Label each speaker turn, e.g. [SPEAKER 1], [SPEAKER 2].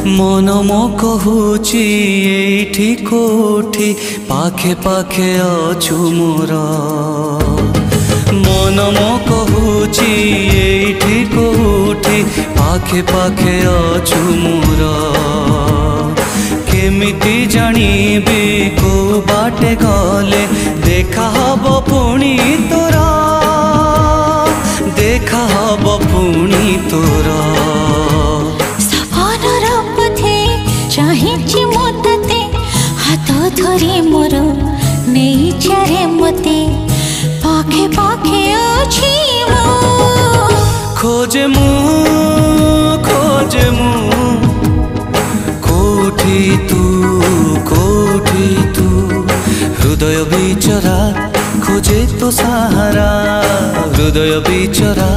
[SPEAKER 1] मन मो कहूची एठी कोठी पाखे पाखे अछु मोर। मन मो कहूची एठी कोठी पाखे पाखे अछु मोर। केमिति जानिबी को बाटे गले देखा हब पुणी तोरा, देखा हब पुणी तोरा।
[SPEAKER 2] चाहिए मते हाथ धरी मोर नहीं चारे मते पाखे पाखे अछि मो।
[SPEAKER 1] खोजे मु कोठी तू हृदय बिचरा खोजे तो सहारा, हृदय बिचरा